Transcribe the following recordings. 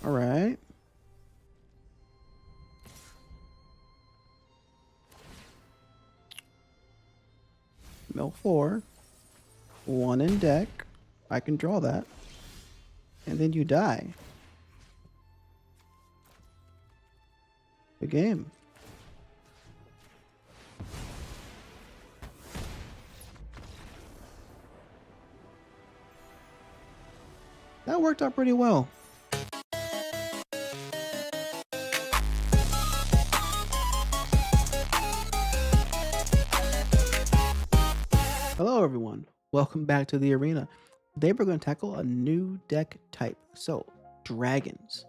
All right. Mill 4. 1 in deck. I can draw that. And then you die. The game. That worked out pretty well. Hello everyone, welcome back to the arena. Today we're going to tackle a new deck type. So, dragons.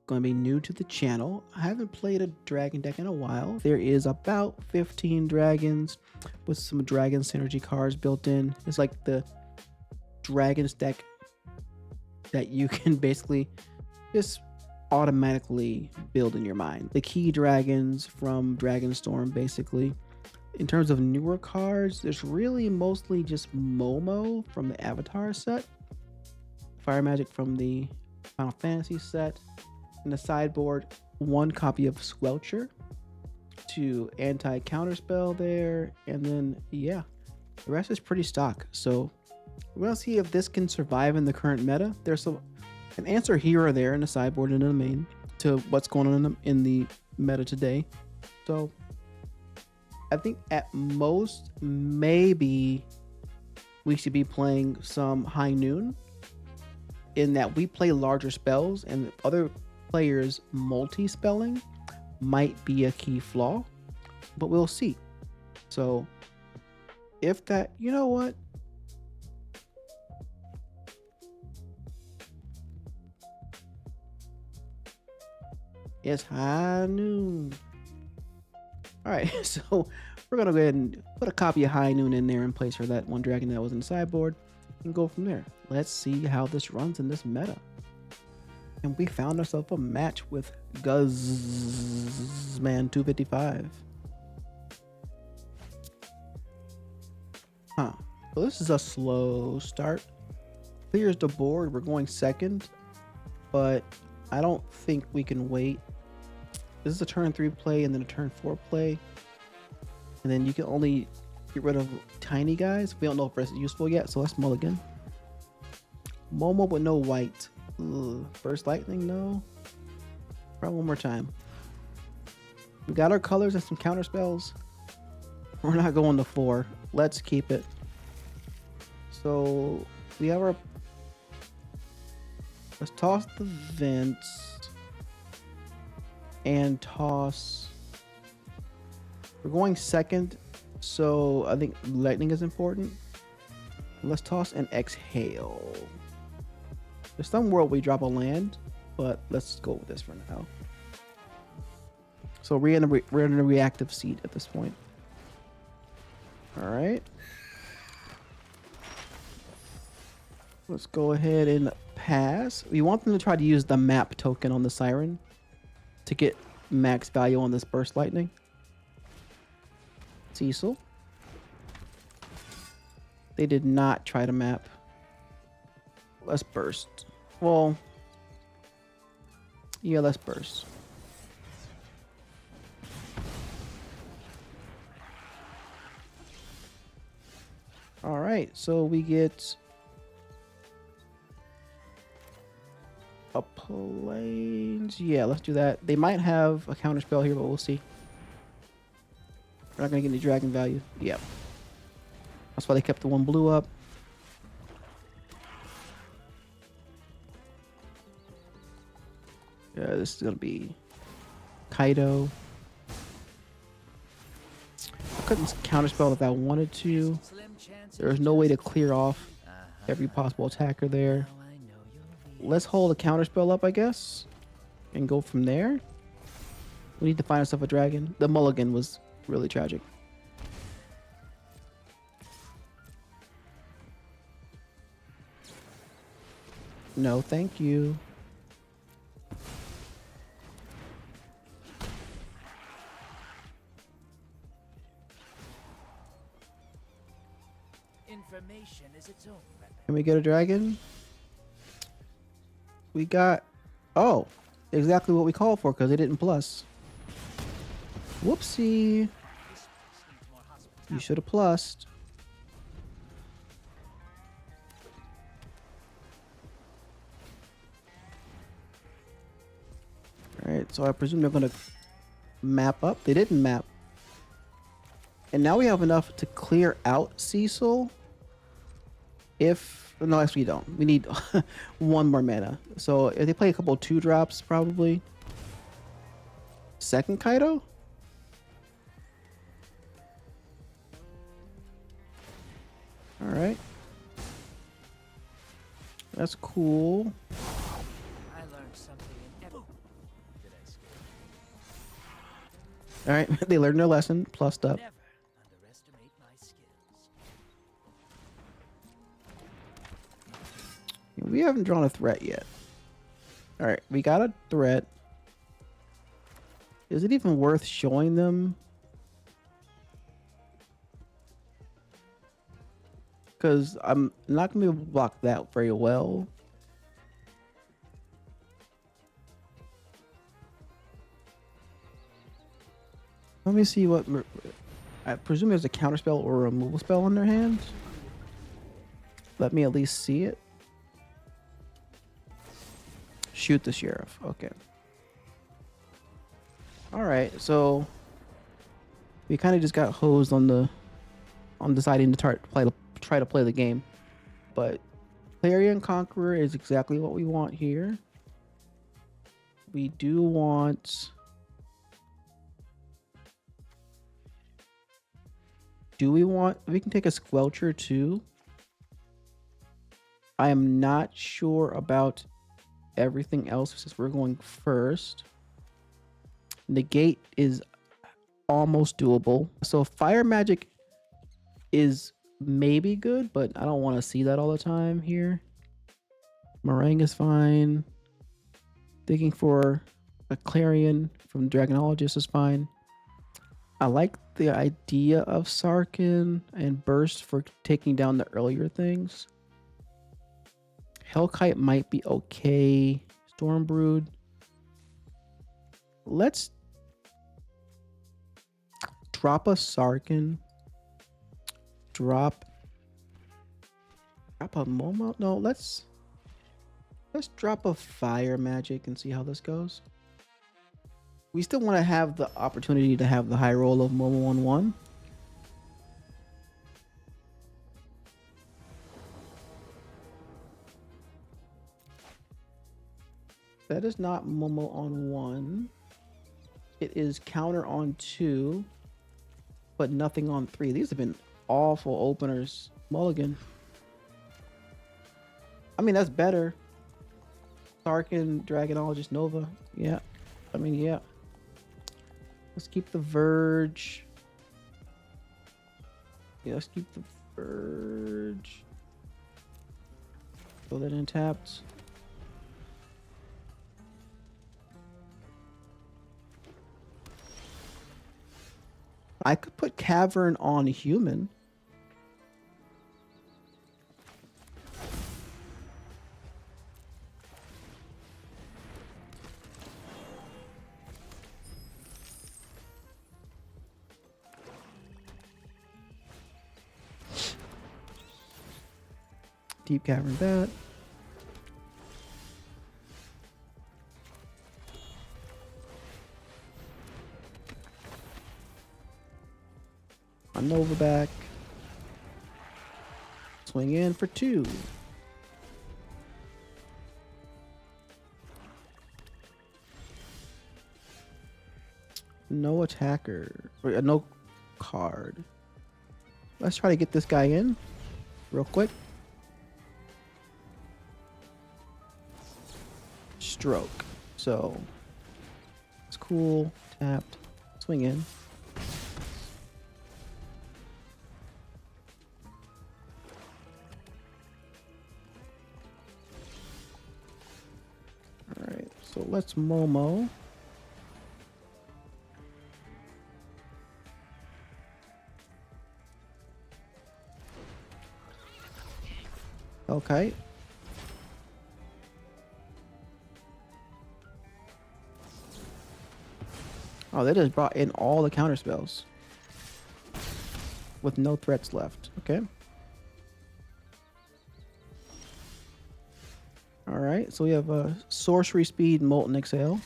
Going to be new to the channel. I haven't played a dragon deck in a while. There is about 15 dragons with some dragon synergy cards built in. It's like the dragons deck that you can basically just automatically build in your mind. The key dragons from Dragonstorm basically. In terms of newer cards, there's really mostly just Momo from the Avatar set, Fire Magic from the Final Fantasy set, and the sideboard, one copy of Squelcher to anti-counterspell there, and then yeah, the rest is pretty stock. So we're gonna see if this can survive in the current meta. There's an answer here or there in the sideboard and in the main to what's going on in the meta today. So I think at most, maybe we should be playing some High Noon in that we play larger spells and other players multi-spelling might be a key flaw, but we'll see. So if that, you know what? It's High Noon. All right, so we're gonna go ahead and put a copy of High Noon in there in place for that one dragon that was in the sideboard and go from there. Let's see how this runs in this meta. And we found ourselves a match with Guzman 255. So this is a slow start. Clears the board. We're going second, but I don't think we can wait. This is a turn 3 play and then a turn 4 play. And then you can only get rid of tiny guys. We don't know if it's useful yet, so let's mulligan. Momo with no white. Ugh. Burst lightning, no. Try one more time. We got our colors and some counter spells. We're not going to 4. Let's keep it. So we have our... Let's toss the vents. And toss. We're going second, so I think lightning is important. Let's toss and exhale. There's some world we drop a land, but let's go with this for now. So we're in a reactive seat at this point. All right. Let's go ahead and pass. We want them to try to use the map token on the siren to get max value on this burst lightning. Cecil. They did not try to map. Let's burst. Well, yeah, let's burst. All right, so we get a plains. Yeah, let's do that. They might have a counter spell here, but we'll see. We're not gonna get any dragon value. Yep. That's why they kept the one blue up. Yeah, this is gonna be Kaido. I couldn't counter spell if I wanted to. There's no way to clear off every possible attacker there. Let's hold a counter spell up, I guess, and go from there. We need to find ourselves a dragon. The mulligan was really tragic. No, thank you. Information is its own weapon. Can we get a dragon? We got Oh, exactly what we called for because it didn't plus. Whoopsie. You should have plussed. Alright, so I presume they're going to map up. They didn't map. And now we have enough to clear out Cecil. If... No, actually we don't. We need one more mana. So if they play a couple 2-drops, probably. Second Kaido? Alright. That's cool. I learned something in every... Did I scare you? Alright, they learned their lesson, plussed up. Never underestimate my skills. We haven't drawn a threat yet. Alright, we got a threat. Is it even worth showing them? Because I'm not going to be able to block that very well. Let me see what... I presume there's a counterspell or a removal spell in their hands. Let me at least see it. Shoot the sheriff. Okay. Alright, so... we kind of just got hosed on deciding to try to play the game. But Clarion Conqueror is exactly what we want here. We do want... do we want... we can take a Squelcher too. I am not sure about everything else since we're going first. Negate is almost doable. So Fire Magic is maybe good, but I don't want to see that all the time here. Meringue is fine. Thinking for a Clarion from Dragonologist is fine. I like the idea of Sarkin and Burst for taking down the earlier things. Hellkite might be okay. Stormbrood. Let's drop a Sarkin. Drop a Momo. No, let's drop a Fire Magic and see how this goes. We still want to have the opportunity to have the high roll of Momo on 1. That is not Momo on 1. It is counter on 2, but nothing on 3. These have been awful openers. Mulligan. I mean, that's better. Sarkin, Dragonologist, Nova. Yeah. I mean, yeah. Let's keep the Verge. Yeah, let's keep the Verge. Throw that in tapped. I could put Cavern on human. Deep Cavern that. A Nova back. Swing in for 2. No attacker. No card. Let's try to get this guy in real quick. Stroke. So it's cool. Tapped. Swing in. Alright, so let's Momo. Okay. Oh, they just brought in all the counter spells with no threats left. Okay. All right, so we have a sorcery speed molten exhale.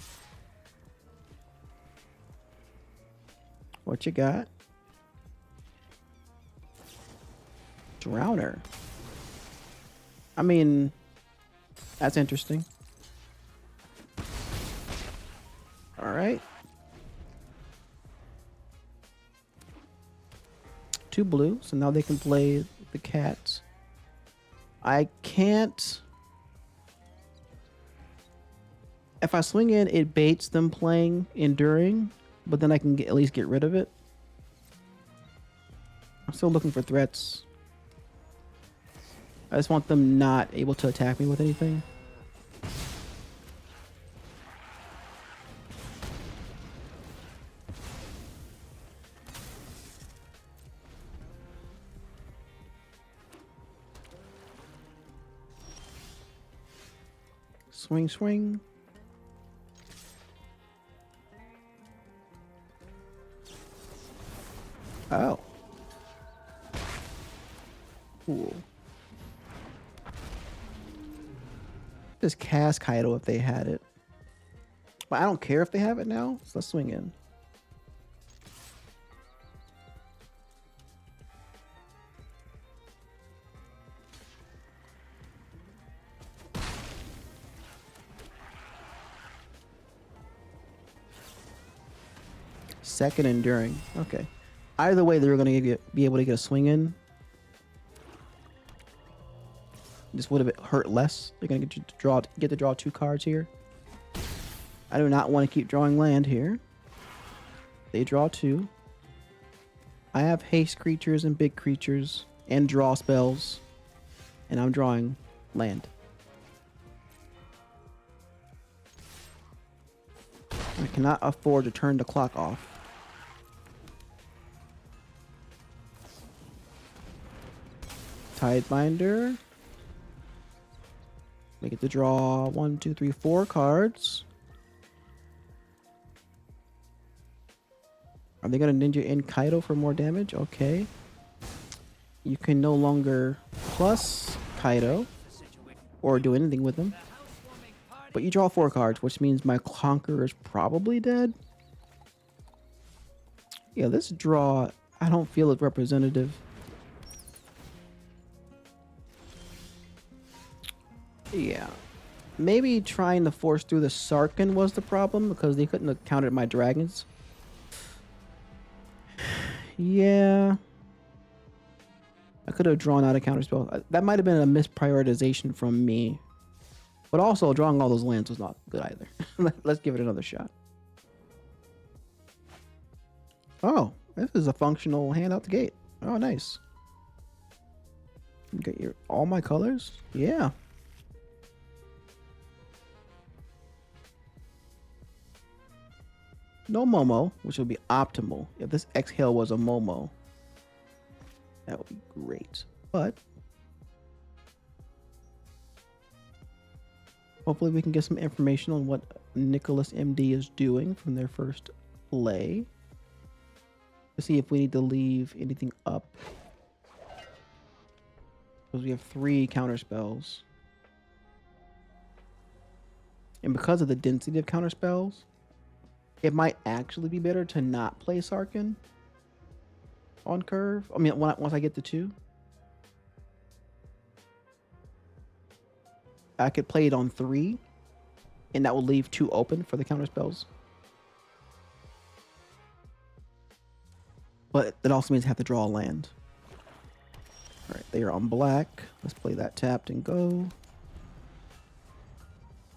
What you got? Drowner. I mean, that's interesting. All right. 2 blue, so now they can play the cats. I can't. If I swing in, it baits them playing Enduring, but then I can at least get rid of it. I'm still looking for threats. I just want them not able to attack me with anything. Swing, swing. Oh. Cool. Just cast Kaido if they had it. But I don't care if they have it now, so let's swing in. Second Enduring. Okay. Either way, they were going to be able to get a swing in. This would have hurt less. They're going to get to draw 2 cards here. I do not want to keep drawing land here. They draw 2. I have haste creatures and big creatures and draw spells. And I'm drawing land. I cannot afford to turn the clock off. Tidebinder. We get to draw 1, 2, 3, 4 cards. Are they going to ninja in Kaido for more damage? Okay. You can no longer plus Kaido or do anything with them. But you draw 4 cards, which means my Conqueror is probably dead. Yeah, this draw, I don't feel is representative. Yeah. Maybe trying to force through the Sarkin was the problem because they couldn't have countered my dragons. Yeah. I could have drawn out a counterspell. That might have been a misprioritization from me. But also, drawing all those lands was not good either. Let's give it another shot. Oh, this is a functional hand out the gate. Oh, nice. You get all my colors? Yeah. No Momo, which would be optimal. If this exhale was a Momo, that would be great. But hopefully we can get some information on what Nicholas MD is doing from their first play. To see if we need to leave anything up. Because we have 3 counter spells. And because of the density of counter spells, it might actually be better to not play Sarkin on curve. I mean, once I get to 2. I could play it on 3, and that will leave 2 open for the counter spells. But that also means I have to draw a land. All right, they are on black. Let's play that tapped and go.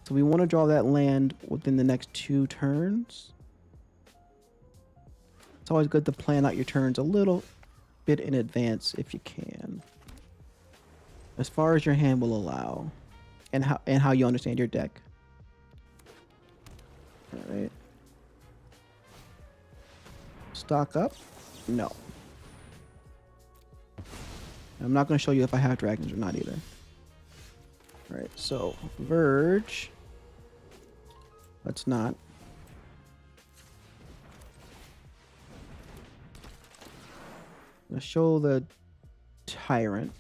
So we want to draw that land within the next 2 turns. It's always good to plan out your turns a little bit in advance if you can. As far as your hand will allow. And how you understand your deck. All right. Stock up? No. I'm not going to show you if I have dragons or not either. All right, so Verge. Let's not. Let's show the Tyrant.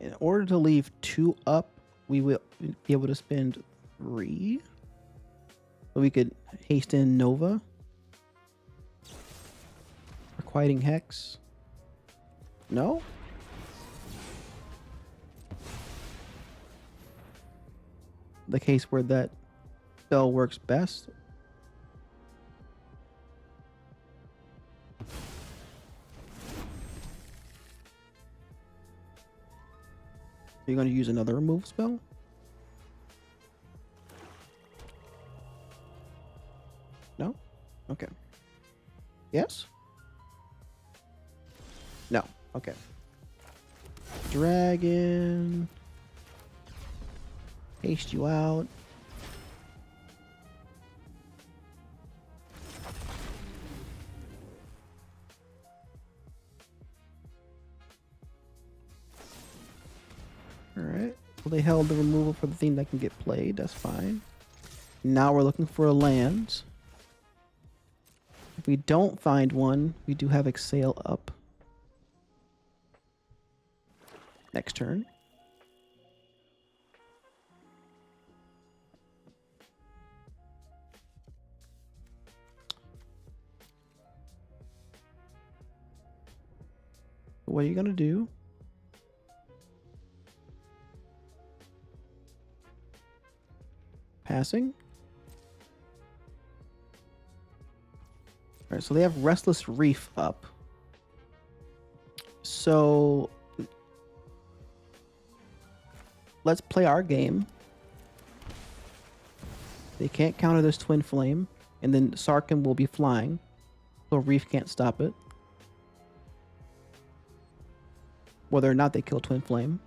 In order to leave 2 up, we will be able to spend 3. So we could haste in Nova. Requiting Hex. No? The case where that spell works best. You're going to use another remove spell? No? Okay. Yes? No. Okay. Dragon. Haste you out. Alright. Well, they held the removal for the thing that can get played. That's fine. Now we're looking for a land. If we don't find one, we do have Exhale up. Next turn. What are you going to do? Passing. Alright, so they have Restless Reef up. So let's play our game. They can't counter this Twin Flame, and then Sarkin will be flying, so Reef can't stop it. Whether or not they kill Twin Flame.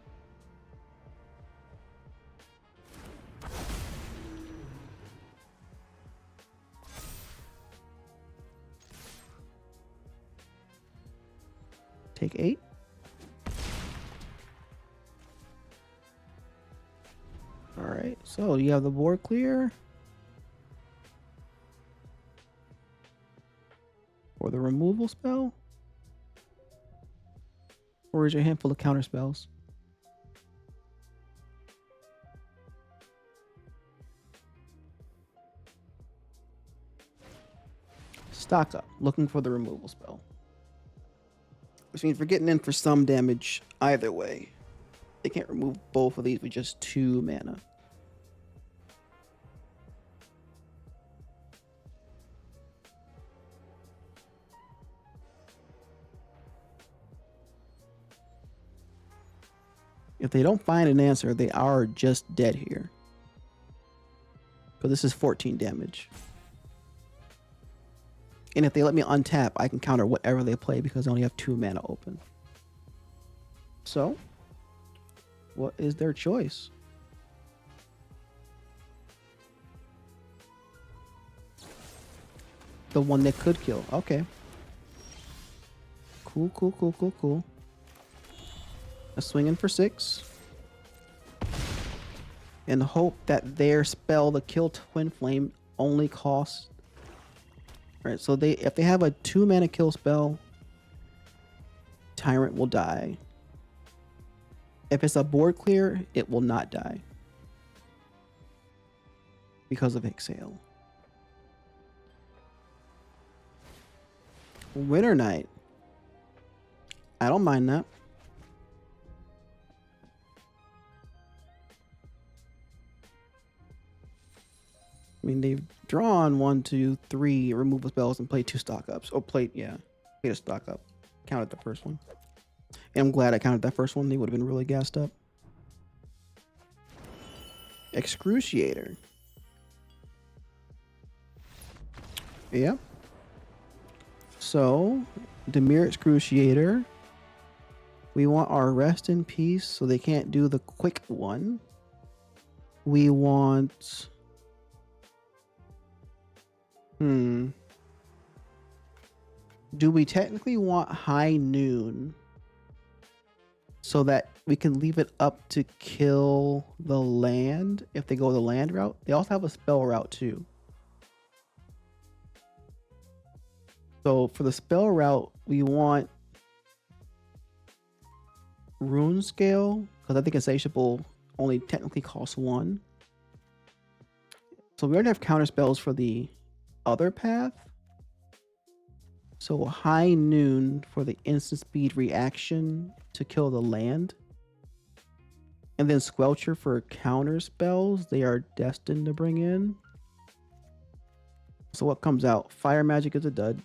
Take 8. Alright, so you have the board clear. For the removal spell. Or is your hand full of counter spells? Stock up, looking for the removal spell. Which means we're getting in for some damage either way. They can't remove both of these with just 2 mana. If they don't find an answer, they are just dead here. But this is 14 damage. And if they let me untap, I can counter whatever they play because I only have 2 mana open. So, what is their choice? The one that could kill. Okay. Cool, cool, cool, cool, cool. A swinging for 6. And hope that their spell, the kill Twin Flame, only costs. Alright, so if they have a 2 mana kill spell, Tyrant will die. If it's a board clear, it will not die. Because of Exhale. Winter Night. I don't mind that. I mean, they've drawn 1, 2, 3 removal spells and played 2 stock ups. Oh, played a stock up. Counted the first one. And I'm glad I counted that first one. They would have been really gassed up. Excruciator. Yeah. So, Demir Excruciator. We want our Rest in Peace, so they can't do the quick one. We want... Do we technically want High Noon? so that we can leave it up to kill the land if they go the land route. They also have a spell route too. So for the spell route, we want Rune Scale, because I think Insatiable only technically costs 1. So we already have counter spells for the other path. So High Noon for the instant speed reaction to kill the land. And then Squelcher for counter spells they are destined to bring in. So what comes out? Fire Magic is a dud.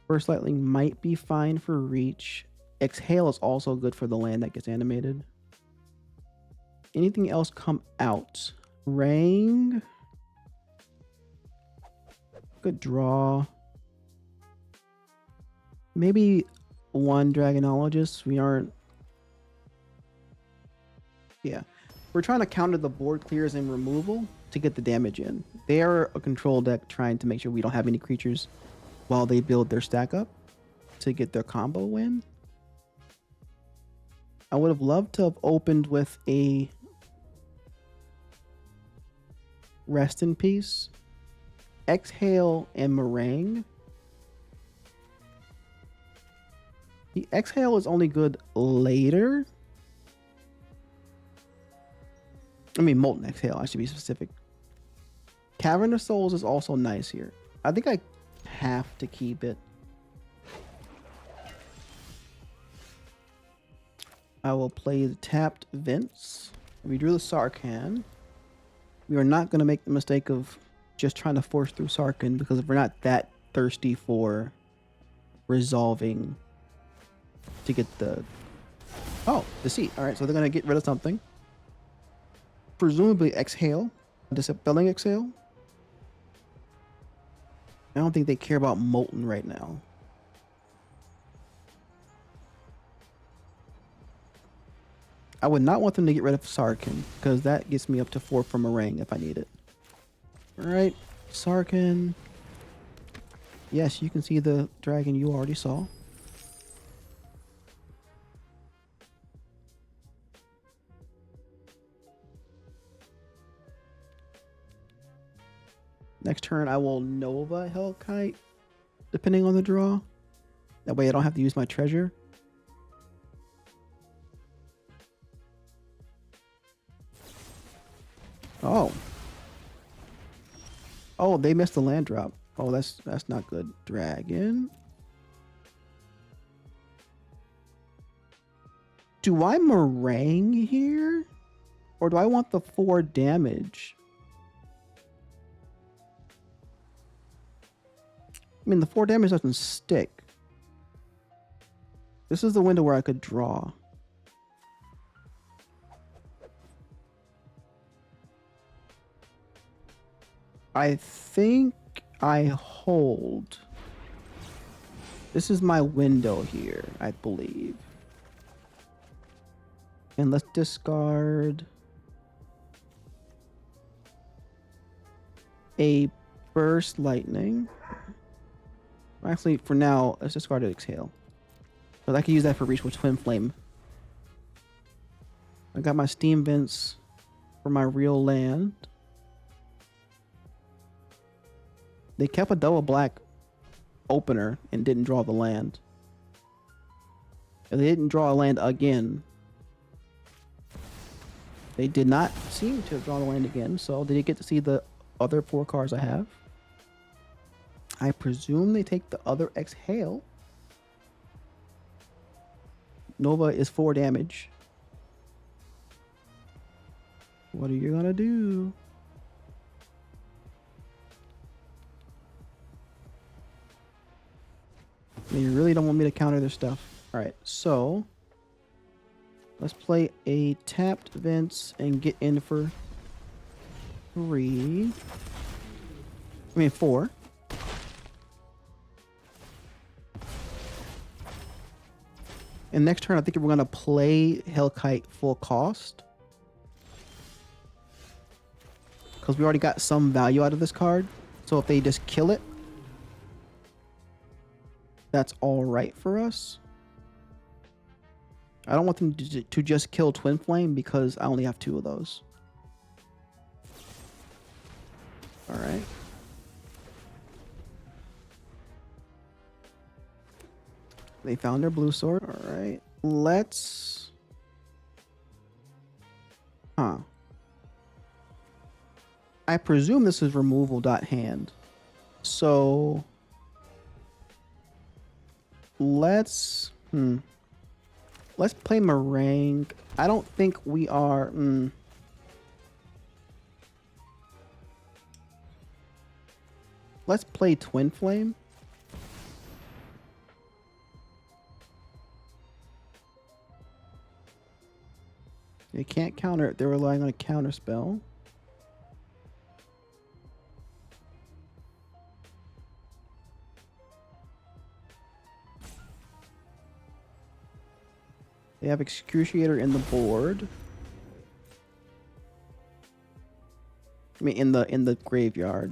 Burst Lightning might be fine for reach. Exhale is also good for the land that gets animated. Anything else come out? Rang. Good draw. Maybe one Dragonologist. We aren't. Yeah. We're trying to counter the board clears and removal to get the damage in. They are a control deck trying to make sure we don't have any creatures while they build their stack up to get their combo win. I would have loved to have opened with a Rest in Peace, Exhale, and Meringue. The Exhale is only good later. I mean, Molten Exhale, I should be specific. Cavern of Souls is also nice here. I think I have to keep it. I will play the tapped Vince. We drew the Sarkhan. We are not going to make the mistake of just trying to force through Sarkhan because we're not that thirsty for resolving to get the... Oh, Deceit. All right, so they're going to get rid of something. Presumably Exhale. Dispelling Exhale. I don't think they care about Molten right now. I would not want them to get rid of Sarkhan because that gets me up to 4 from Meringue if I need it. Alright, Sarkhan. Yes, you can see the dragon you already saw. Next turn, I will Nova Hellkite, depending on the draw. That way I don't have to use my treasure. Oh. Oh, they missed the land drop. Oh, that's not good. Dragon. Do I Meringue here? Or do I want the 4 damage? I mean, the 4 damage doesn't stick. This is the window where I could draw. I think I hold. This is my window here, I believe. And let's discard a Burst Lightning. Actually, for now, let's discard an Exhale. But I can use that for reach with Twin Flame. I got my Steam Vents for my real land. They kept a double black opener and didn't draw the land. And they didn't draw a land again. They did not seem to draw the land again, so did you get to see the other 4 cards I have? I presume they take the other Exhale. Nova is 4 damage. What are you gonna do? You really don't want me to counter their stuff. Alright, so let's play a tapped Vince and get in for 3. I mean 4. And next turn I think we're gonna play Hellkite full cost. Because we already got some value out of this card. So if they just kill it, that's all right for us. I don't want them to just kill Twin Flame because I only have 2 of those. Alright. They found their blue sword. Alright. Let's... Huh. I presume this is removal.hand. So... Let's... Let's play Meringue. I don't think we are... Let's play Twin Flame. They can't counter it. They're relying on a counter spell. They have Excruciator in the board. I mean, in the graveyard.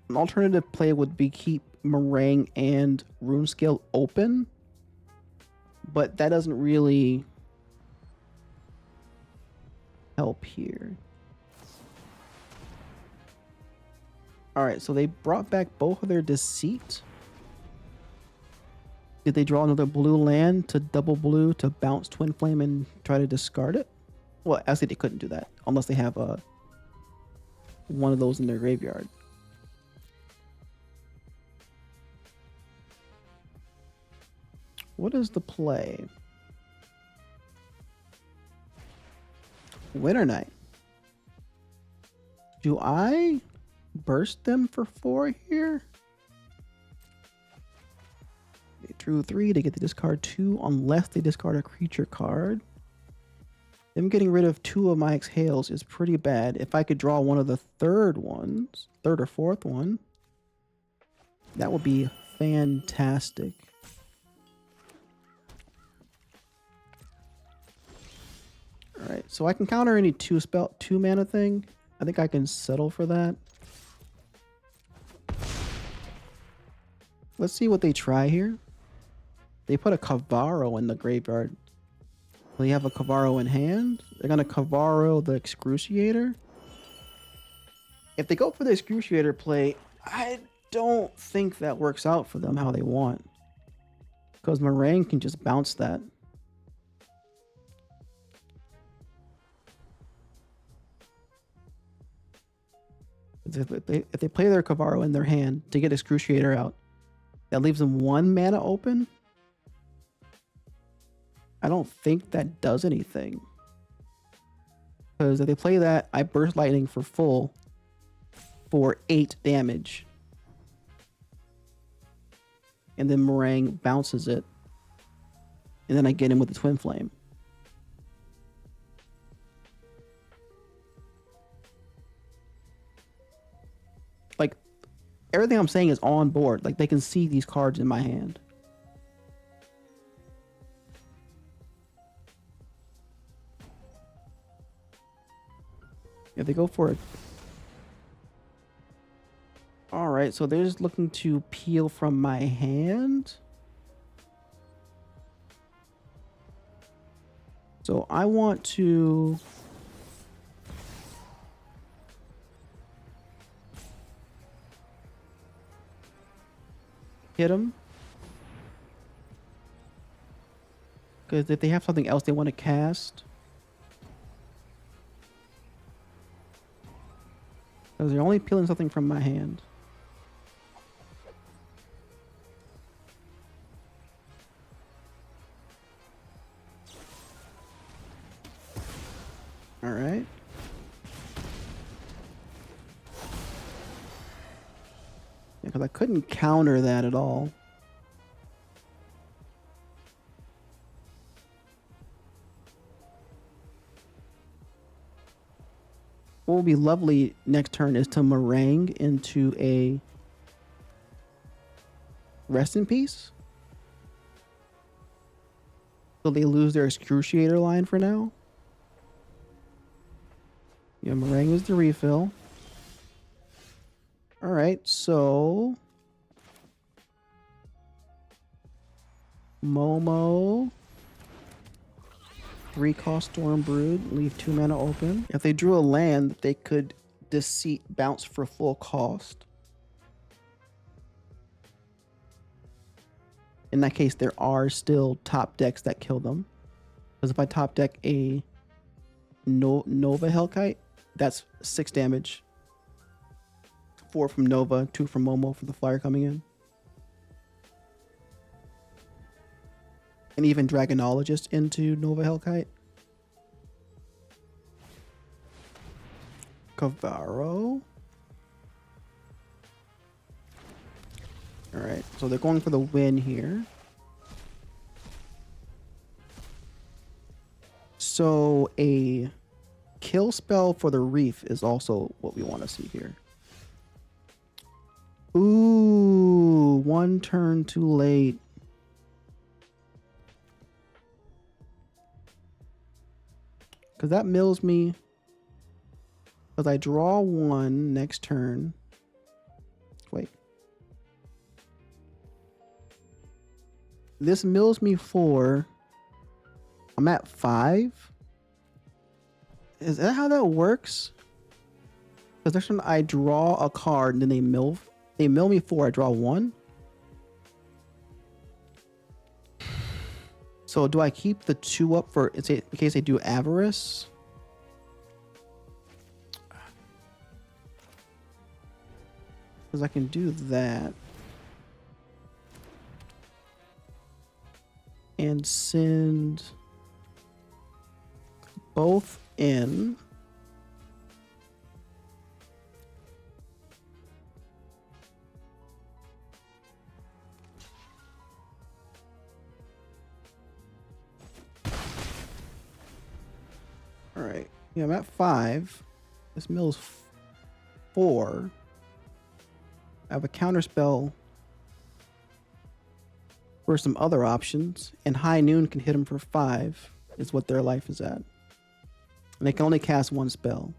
An alternative play would be keep Meringue and Runescale open, but that doesn't really help here. Alright, so they brought back both of their Deceit. Did they draw another blue land to double blue to bounce Twin Flame and try to discard it? Well, actually they couldn't do that unless they have one of those in their graveyard. What is the play? Winter Night. Do I burst them for 4 here? They drew 3 to get to discard 2 unless they discard a creature card. Them getting rid of 2 of my exhales is pretty bad. If I could draw one of the third or fourth one, that would be fantastic. Alright, so I can counter any 2 mana thing. I think I can settle for that. Let's see what they try here. They put a Kavaro in the graveyard. They have a Kavaro in hand. They're going to Kavaro the Excruciator. If they go for the Excruciator play, I don't think that works out for them how they want. Because Meringue can just bounce that. If they play their Kavaro in their hand to get Excruciator out, that leaves them 1 mana open. I don't think that does anything. Because if they play that, I burst lightning for full for 8 damage. And then Meringue bounces it. And then I get him with the Twin Flame. Like, everything I'm saying is on board. Like, they can see these cards in my hand. If they go for it. Alright, so they're just looking to peel from my hand. So I want to... hit them. Because if they have something else they want to cast... Because they're only peeling something from my hand. Alright. Yeah, because I couldn't counter that at all. What will be lovely next turn is to Meringue into a Rest in Peace. So they lose their Excruciator line for now. Yeah, Meringue is the refill. Alright, so... Momo. 3-cost Storm Brood, leave 2 mana open. If they drew a land, they could Deceit bounce for full cost. In that case, there are still top decks that kill them. Because if I top deck a Nova Hellkite, that's 6 damage. 4 from Nova, 2 from Momo for the Flier coming in. And even Dragonologist into Nova Hellkite. Cavaro. Alright, so they're going for the win here. So a kill spell for the Reef is also what we want to see here. Ooh, 1 turn too late. Because that mills me. Because I draw 1 next turn. Wait. This mills me 4. I'm at 5. Is that how that works? Because next turn I draw a card and then they mill me 4. I draw 1. So do I keep the 2 up for in case they do Avarice? Because I can do that. And send both in. All right. Yeah, I'm at 5. This mill's 4. I have a counter spell for some other options, and High Noon can hit them for 5, is what their life is at. And they can only cast 1 spell.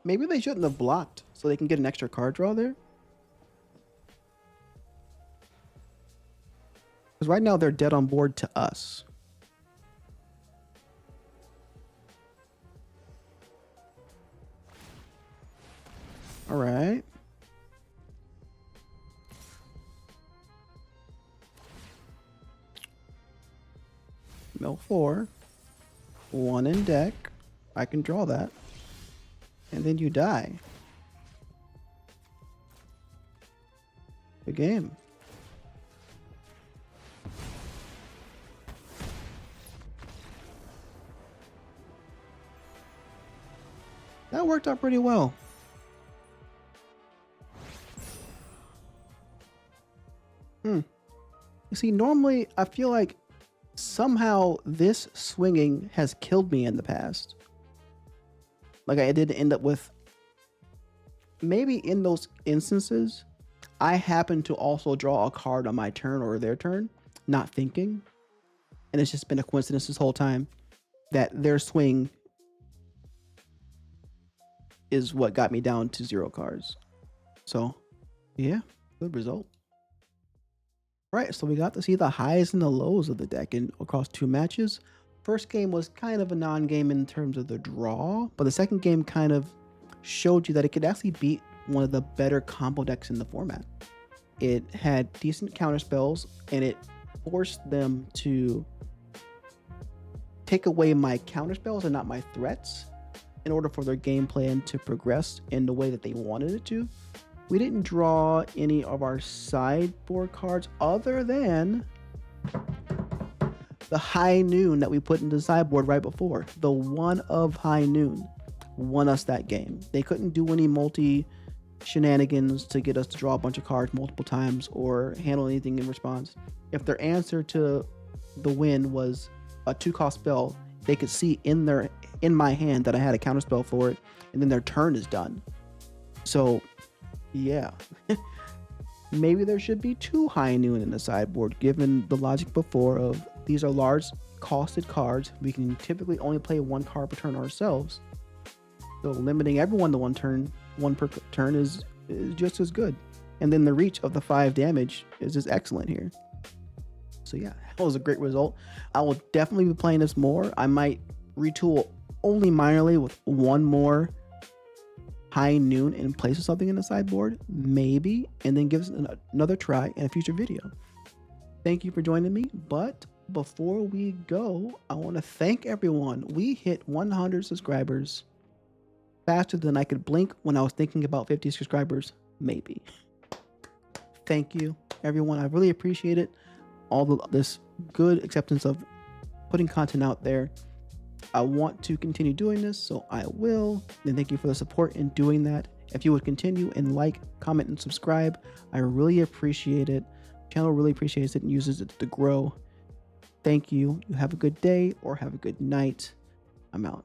Maybe they shouldn't have blocked, so they can get an extra card draw there. Because right now they're dead on board to us. All right. Mill 4. 1 in deck. I can draw that. And then you die. The game. That worked out pretty well. You see, normally I feel like somehow this swinging has killed me in the past. Like I did end up with, maybe in those instances, I happened to also draw a card on my turn or their turn, not thinking. And it's just been a coincidence this whole time that their swing is what got me down to 0 cards. So, yeah, good result. Right, so we got to see the highs and the lows of the deck across 2 matches. First game was kind of a non-game in terms of the draw, but the second game kind of showed you that it could actually beat one of the better combo decks in the format. It had decent counter spells, and it forced them to take away my counter spells and not my threats in order for their game plan to progress in the way that they wanted it to. We didn't draw any of our sideboard cards other than the High Noon that we put into the sideboard right before. The 1 of High Noon won us that game. They couldn't do any multi shenanigans to get us to draw a bunch of cards multiple times or handle anything in response. If their answer to the win was a 2-cost spell, they could see in my hand that I had a counter spell for it, and then their turn is done. So yeah. Maybe there should be 2 High Noon in the sideboard, given the logic before of these are large costed cards. We can typically only play 1 card per turn ourselves. So limiting everyone to 1 per turn is just as good. And then the reach of the 5 damage is just excellent here. So yeah, that was a great result. I will definitely be playing this more. I might retool only minorly with 1 more high noon in place of something in the sideboard, maybe, and then give us another try in a future video. Thank you for joining me, but before we go, I want to thank everyone. We hit 100 subscribers faster than I could blink when I was thinking about 50 subscribers, maybe. Thank you, everyone. I really appreciate it. This good acceptance of putting content out there. I want to continue doing this, so I will. And thank you for the support in doing that. If you would continue and like, comment, and subscribe, I really appreciate it. The channel really appreciates it and uses it to grow. Thank you. You have a good day or have a good night. I'm out.